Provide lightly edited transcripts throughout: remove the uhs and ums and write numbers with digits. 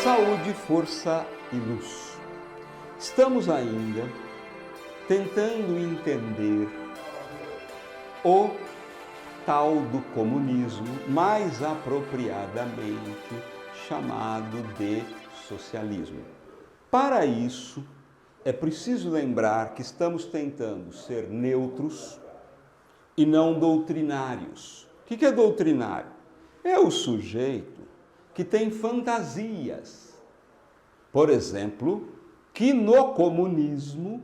Saúde, força e luz. Estamos ainda tentando entender o tal do comunismo, mais apropriadamente chamado de socialismo. Para isso, é preciso lembrar que estamos tentando ser neutros e não doutrinários. O que é doutrinário? É o sujeito que tem fantasias. Por exemplo, que no comunismo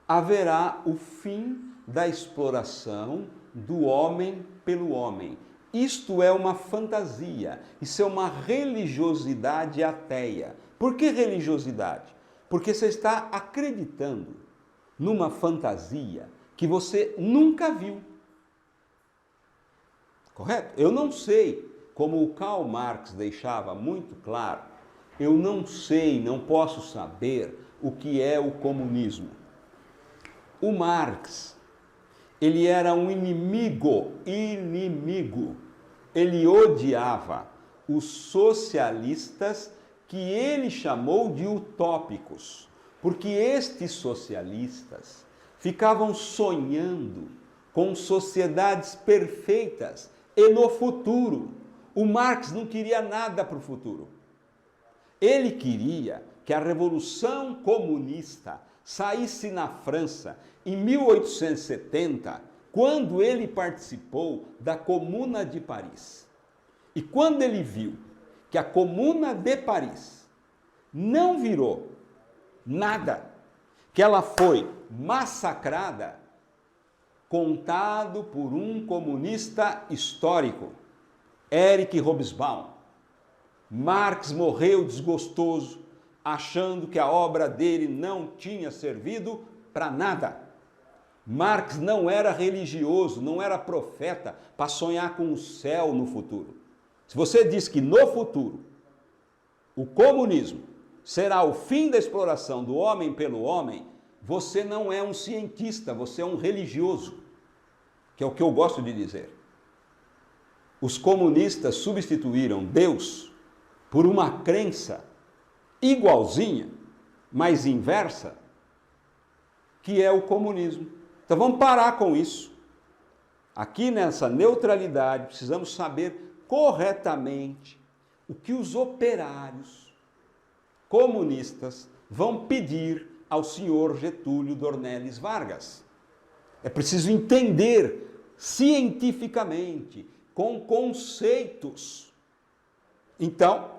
haverá o fim da exploração do homem pelo homem. Isto é uma fantasia, isso é uma religiosidade ateia. Por que religiosidade? Porque você está acreditando numa fantasia que você nunca viu. Correto? Eu não sei, como o Karl Marx deixava muito claro, eu não sei, não posso saber o que é o comunismo. O Marx, ele era um inimigo. Ele odiava os socialistas que ele chamou de utópicos, porque estes socialistas ficavam sonhando com sociedades perfeitas e no futuro. O Marx não queria nada para o futuro. Ele queria que a Revolução Comunista saísse na França em 1870, quando ele participou da Comuna de Paris. E quando ele viu que a Comuna de Paris não virou nada, que ela foi massacrada, contado por um comunista histórico, Erich Hobsbawm, Marx morreu desgostoso, achando que a obra dele não tinha servido para nada. Marx não era religioso, não era profeta para sonhar com o céu no futuro. Se você diz que no futuro o comunismo será o fim da exploração do homem pelo homem, você não é um cientista, você é um religioso, que é o que eu gosto de dizer. Os comunistas substituíram Deus por uma crença igualzinha, mas inversa, que é o comunismo. Então vamos parar com isso. Aqui nessa neutralidade, precisamos saber corretamente o que os operários comunistas vão pedir ao senhor Getúlio Dornelles Vargas. É preciso entender cientificamente, com conceitos. Então,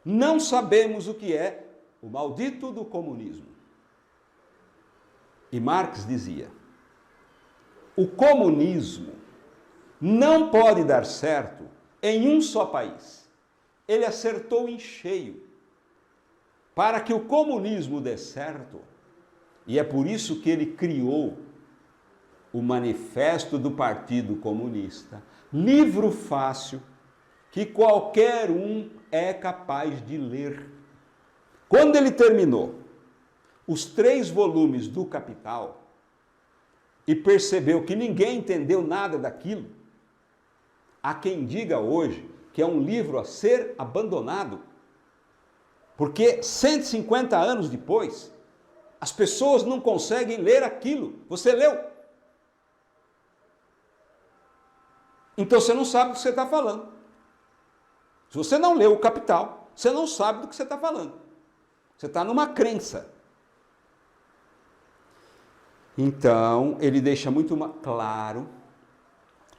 não sabemos o que é o maldito do comunismo. E Marx dizia, o comunismo não pode dar certo em um só país. Ele acertou em cheio. Para que o comunismo dê certo, e é por isso que ele criou o Manifesto do Partido Comunista, livro fácil, que qualquer um é capaz de ler. Quando ele terminou os 3 volumes do Capital e percebeu que ninguém entendeu nada daquilo, há quem diga hoje que é um livro a ser abandonado, porque 150 anos depois, as pessoas não conseguem ler aquilo. Você leu? Então você não sabe do que você está falando. Se você não leu o Capital, você não sabe do que você está falando. Você está numa crença. Então, ele deixa muito claro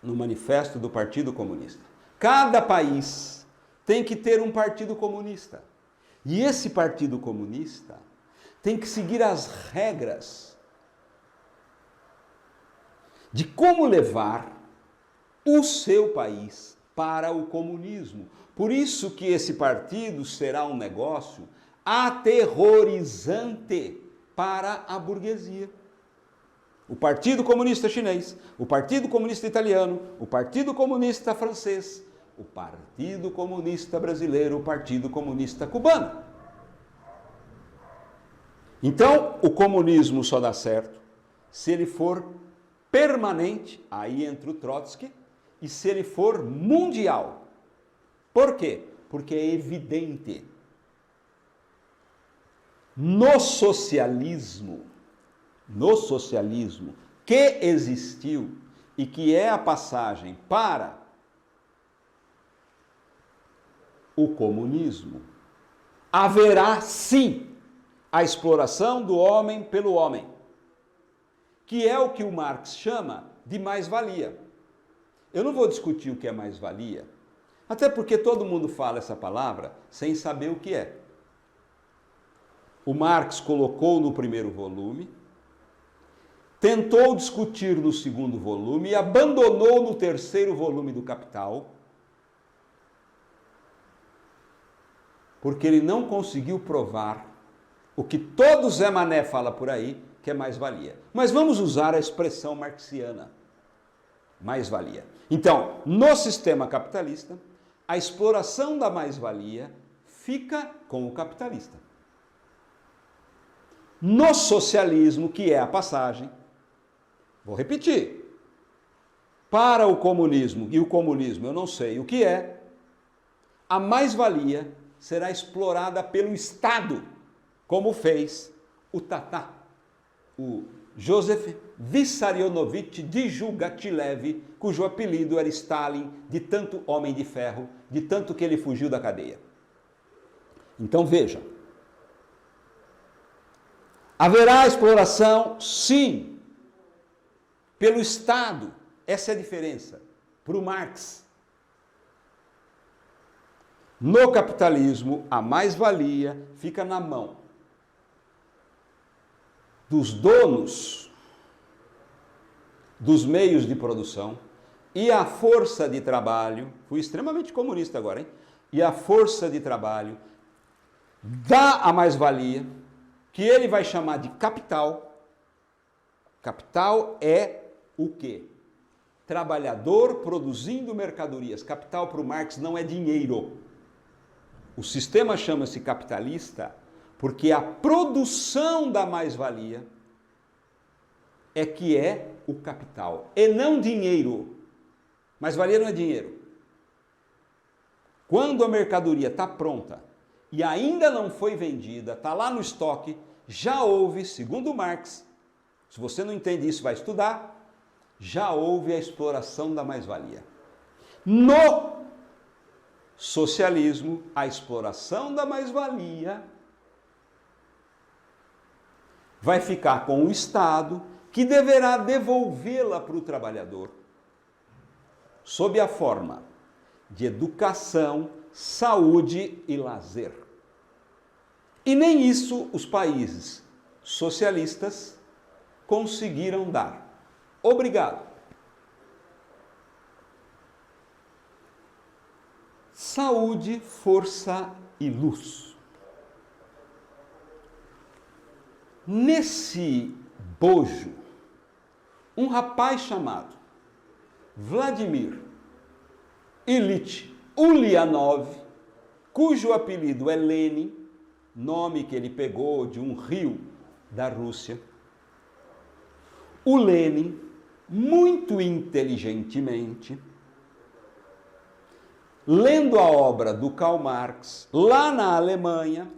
no Manifesto do Partido Comunista. Cada país tem que ter um partido comunista. E esse partido comunista tem que seguir as regras de como levar o seu país para o comunismo. Por isso que esse partido será um negócio aterrorizante para a burguesia. O Partido Comunista Chinês, o Partido Comunista Italiano, o Partido Comunista Francês, o Partido Comunista Brasileiro, o Partido Comunista Cubano. Então, o comunismo só dá certo se ele for permanente, aí entra o Trotsky, e se ele for mundial. Por quê? Porque é evidente no socialismo que existiu e que é a passagem para o comunismo, haverá sim a exploração do homem pelo homem, que é o que o Marx chama de mais-valia. Eu não vou discutir o que é mais-valia, até porque todo mundo fala essa palavra sem saber o que é. O Marx colocou no primeiro volume, tentou discutir no segundo volume e abandonou no terceiro volume do Capital, porque ele não conseguiu provar o que todo Zé Mané fala por aí, que é mais-valia. Mas vamos usar a expressão marxiana, mais-valia. Então, no sistema capitalista, a exploração da mais-valia fica com o capitalista. No socialismo, que é a passagem, vou repetir, para o comunismo, e o comunismo eu não sei o que é, a mais-valia será explorada pelo Estado, como fez o Tatá, o Joseph Vissarionovich Djugatilev, cujo apelido era Stalin, de tanto homem de ferro, de tanto que ele fugiu da cadeia. Então veja, haverá exploração, sim, pelo Estado, essa é a diferença, para o Marx. No capitalismo, a mais-valia fica na mão dos donos dos meios de produção e a força de trabalho, fui extremamente comunista agora, hein? E a força de trabalho dá a mais-valia, que ele vai chamar de capital. Capital é o quê? Trabalhador produzindo mercadorias. Capital para o Marx não é dinheiro. O sistema chama-se capitalista porque a produção da mais-valia é que é o capital, e não dinheiro. Mais-valia não é dinheiro. Quando a mercadoria está pronta e ainda não foi vendida, está lá no estoque, já houve, segundo Marx, se você não entende isso, vai estudar, já houve a exploração da mais-valia. No socialismo, a exploração da mais-valia vai ficar com o Estado, que deverá devolvê-la para o trabalhador, sob a forma de educação, saúde e lazer. E nem isso os países socialistas conseguiram dar. Obrigado. Saúde, força e luz. Nesse bojo, um rapaz chamado Vladimir Ilich Ulyanov, cujo apelido é Lenin, nome que ele pegou de um rio da Rússia. O Lenin, muito inteligentemente, lendo a obra do Karl Marx, lá na Alemanha,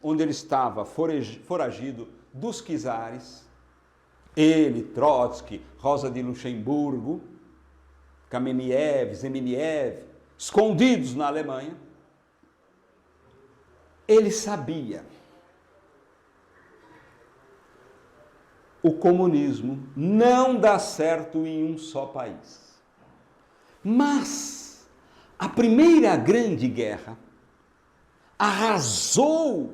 onde ele estava foragido dos czares, ele, Trotsky, Rosa de Luxemburgo, Kameniev, Zameniev, escondidos na Alemanha, ele sabia o comunismo não dá certo em um só país. Mas a Primeira Grande Guerra arrasou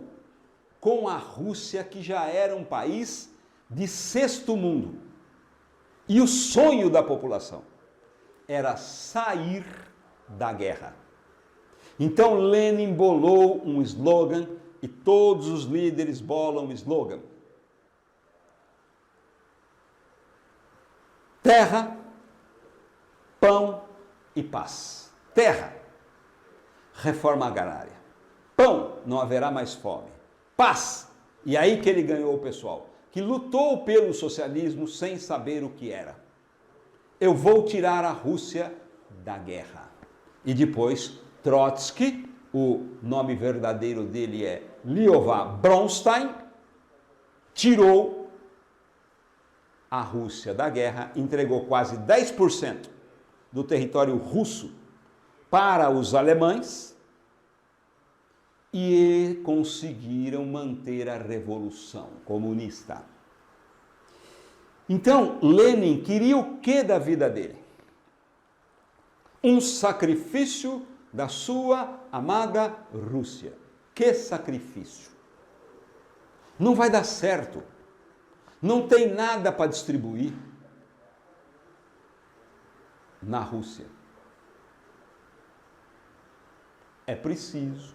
com a Rússia, que já era um país de sexto mundo. E o sonho da população era sair da guerra. Então Lenin bolou um slogan, e todos os líderes bolam um slogan: terra, pão e paz. Terra, reforma agrária. Pão, não haverá mais fome. Paz, e aí que ele ganhou o pessoal, que lutou pelo socialismo sem saber o que era. Eu vou tirar a Rússia da guerra. E depois Trotsky o nome verdadeiro dele é Liovan Bronstein, tirou a Rússia da guerra, entregou quase 10% do território russo para os alemães e conseguiram manter a revolução comunista. Então, Lenin queria o que da vida dele? Um sacrifício da sua amada Rússia. Que sacrifício! Não vai dar certo. Não tem nada para distribuir na Rússia. É preciso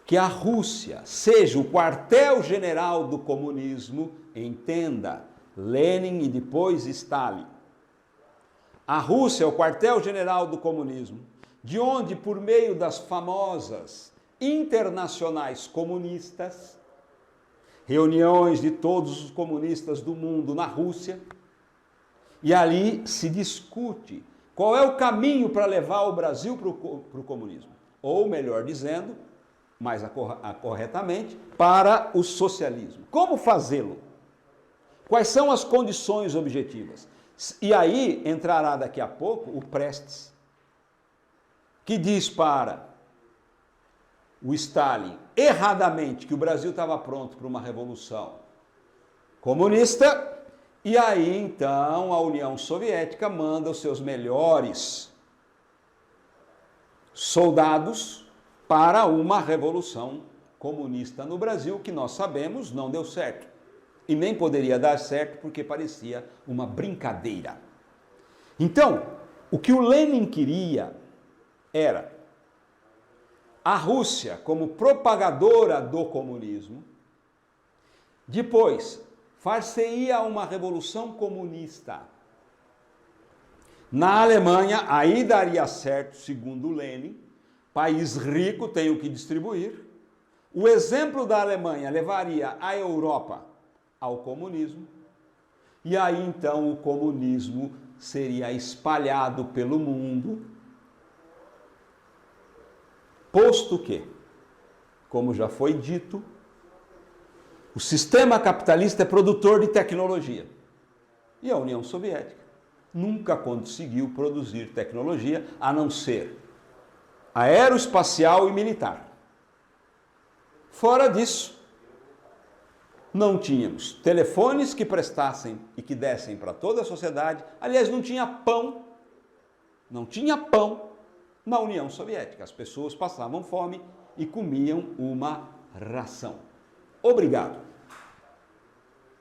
que a Rússia seja o quartel-general do comunismo, entenda, Lenin e depois Stalin. A Rússia é o quartel-general do comunismo, de onde, por meio das famosas internacionais comunistas, reuniões de todos os comunistas do mundo na Rússia, e ali se discute qual é o caminho para levar o Brasil para o comunismo, ou melhor dizendo, mais corretamente, para o socialismo. Como fazê-lo? Quais são as condições objetivas? E aí entrará daqui a pouco o Prestes, que diz para o Stalin, erradamente, que o Brasil estava pronto para uma revolução comunista, e aí então a União Soviética manda os seus melhores soldados para uma revolução comunista no Brasil, que nós sabemos não deu certo. E nem poderia dar certo porque parecia uma brincadeira. Então, o que o Lenin queria era a Rússia como propagadora do comunismo, depois far-se-ia uma revolução comunista. Na Alemanha, aí daria certo, segundo Lenin, país rico tem o que distribuir. O exemplo da Alemanha levaria a Europa ao comunismo, e aí então o comunismo seria espalhado pelo mundo, posto que, como já foi dito, o sistema capitalista é produtor de tecnologia, e a União Soviética nunca conseguiu produzir tecnologia, a não ser aeroespacial e militar. Fora disso, não tínhamos telefones que prestassem e que dessem para toda a sociedade. Aliás, não tinha pão na União Soviética. As pessoas passavam fome e comiam uma ração. Obrigado.